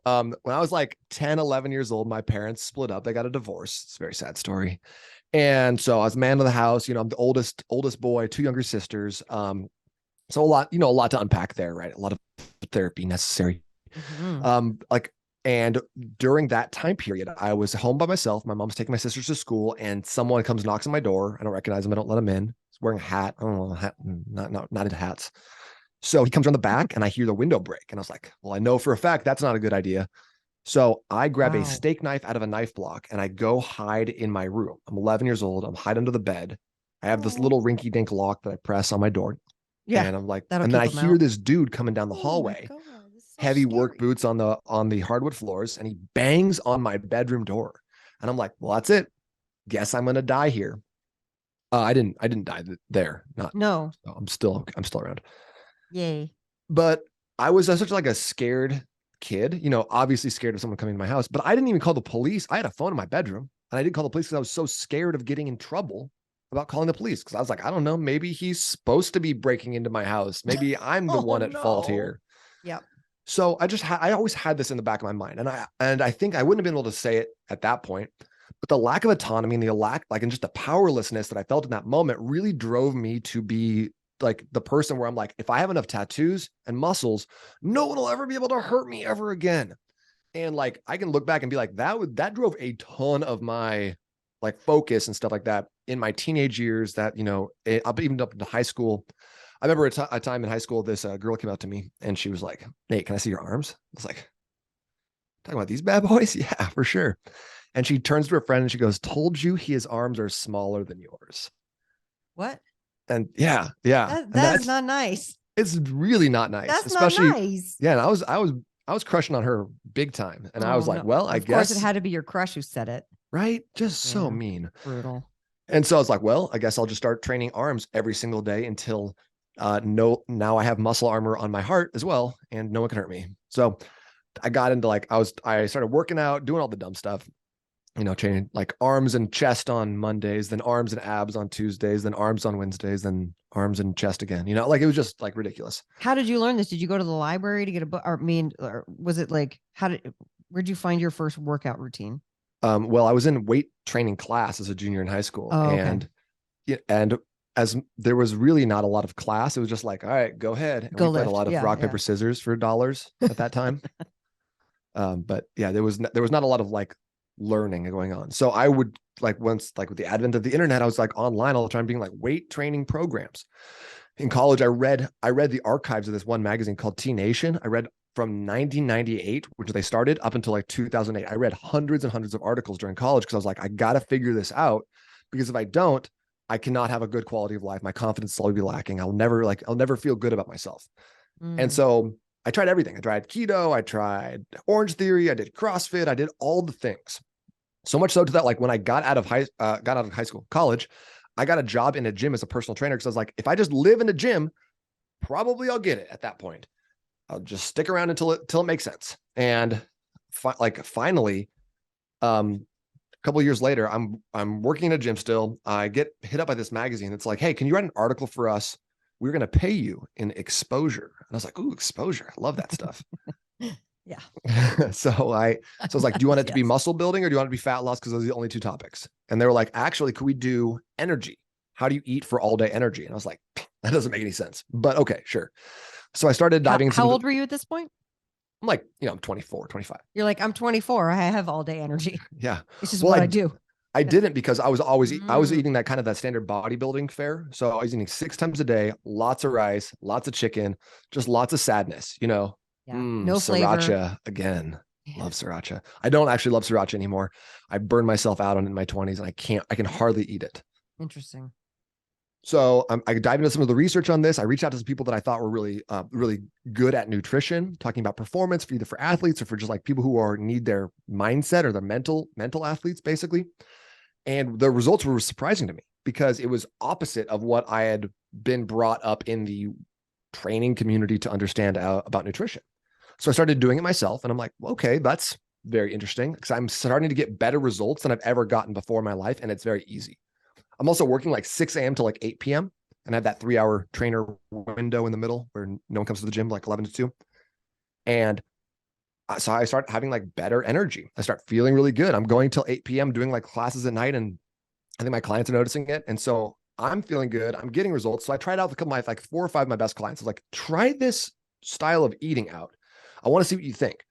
when I was like 10, 11 years old, my parents split up. They got a divorce. It's a very sad story. And so I was man of the house. I'm the oldest boy, two younger sisters. So a lot to unpack there, right? A lot of therapy necessary. Mm-hmm. And during that time period, I was home by myself. My mom's taking my sisters to school, and someone comes, knocks on my door. I don't recognize him. I don't let him in. He's wearing a hat. I don't know, hat, not into hats. So he comes around the back, and I hear the window break. And I was like, well, I know for a fact that's not a good idea. So I grab a steak knife out of a knife block, and I go hide in my room. I'm 11 years old. I'm hide under the bed. I have this little rinky dink lock that I press on my door. Yeah. And I'm like, and then I hear this dude coming down the hallway, heavy work boots on the hardwood floors, and he bangs on my bedroom door. And I'm like, well, that's it. Guess I'm gonna die here. I didn't die there. No. So I'm still around. Yay. But I was such like a scared kid, obviously scared of someone coming to my house, but I didn't even call the police. I had a phone in my bedroom, and I didn't call the police because I was so scared of getting in trouble about calling the police. Cause I was like, I don't know, maybe he's supposed to be breaking into my house. Maybe I'm the one at fault here. Yep. So I always had this in the back of my mind. And I think I wouldn't have been able to say it at that point, but the lack of autonomy and and just the powerlessness that I felt in that moment really drove me to be like the person where I'm like, if I have enough tattoos and muscles, no one will ever be able to hurt me ever again. And like, I can look back and be like, that drove a ton of my like focus and stuff like that in my teenage years, that, even up into high school. I remember a time in high school, this girl came out to me and she was like, Nate, can I see your arms? I was like, talking about these bad boys? Yeah, for sure. And she turns to her friend and she goes, told you his arms are smaller than yours. What? And yeah. That's not nice. It's really not nice. That's especially, not nice. Yeah. And I was crushing on her big time. And I was like, well, I guess. Of course it had to be your crush who said it. Right? Just so mean. Brutal. And so I was like, well, I guess I'll just start training arms every single day until now I have muscle armor on my heart as well, and no one can hurt me. So I got into I started working out, doing all the dumb stuff, training like arms and chest on Mondays, then arms and abs on Tuesdays, then arms on Wednesdays, then arms and chest again. It was just like ridiculous. How did you learn this? Did you go to the library to get a book? Or was it like, where'd you find your first workout routine? Well, I was in weight training class as a junior in high school. And as there was really not a lot of class, it was just like, all right, go ahead. And we played a lot of rock, paper, scissors for dollars at that time. But yeah, there was not a lot of like learning going on. So I would once with the advent of the internet, I was like online all the time being like weight training programs. In college, I read the archives of this one magazine called T Nation. I read from 1998, which they started, up until like 2008. I read hundreds and hundreds of articles during college because I was like, I got to figure this out, because if I don't, I cannot have a good quality of life. My confidence will always be lacking. I'll never feel good about myself. And so I tried everything. I tried keto. I tried Orange Theory. I did CrossFit. I did all the things. So much so to that, like when I got out of college, I got a job in a gym as a personal trainer, because I was like, if I just live in a gym, probably I'll get it at that point. I'll just stick around until it makes sense. And finally, a couple of years later, I'm working in a gym still. I get hit up by this magazine. It's like, hey, can you write an article for us? We're going to pay you in exposure. And I was like, ooh, exposure. I love that stuff. Yeah. So I was like, do you want it to be muscle building, or do you want it to be fat loss? Because those are the only two topics. And they were like, actually, could we do energy? How do you eat for all day energy? And I was like, that doesn't make any sense, but okay, sure. So I started diving into how old were you at this point? I'm like, I'm 24, 25. You're like, I'm 24. I have all day energy. Yeah. This is what I do. I didn't, because I was eating that kind of that standard bodybuilding fare. So I was eating 6 times a day, lots of rice, lots of chicken, just lots of sadness, Yeah. No sriracha flavor. again. Yeah. Love sriracha. I don't actually love sriracha anymore. I burned myself out on it in my 20s, and I can hardly eat it. Interesting. So I dived into some of the research on this. I reached out to some people that I thought were really, really good at nutrition, talking about performance for either for athletes or for just like people who need their mindset or their mental athletes, basically. And the results were surprising to me, because it was opposite of what I had been brought up in the training community to understand about nutrition. So I started doing it myself, and I'm like, well, okay, that's very interesting, because I'm starting to get better results than I've ever gotten before in my life. And it's very easy. I'm also working like 6 a.m. to like 8 p.m. and I have that 3-hour trainer window in the middle where no one comes to the gym, like 11 to 2. And So I start having like better energy. I start feeling really good. I'm going till 8 p.m. doing like classes at night, and I think my clients are noticing it. And so I'm feeling good. I'm getting results. So I tried out with a couple of my like 4 or 5 of my best clients. I was like, try this style of eating out. I want to see what you think.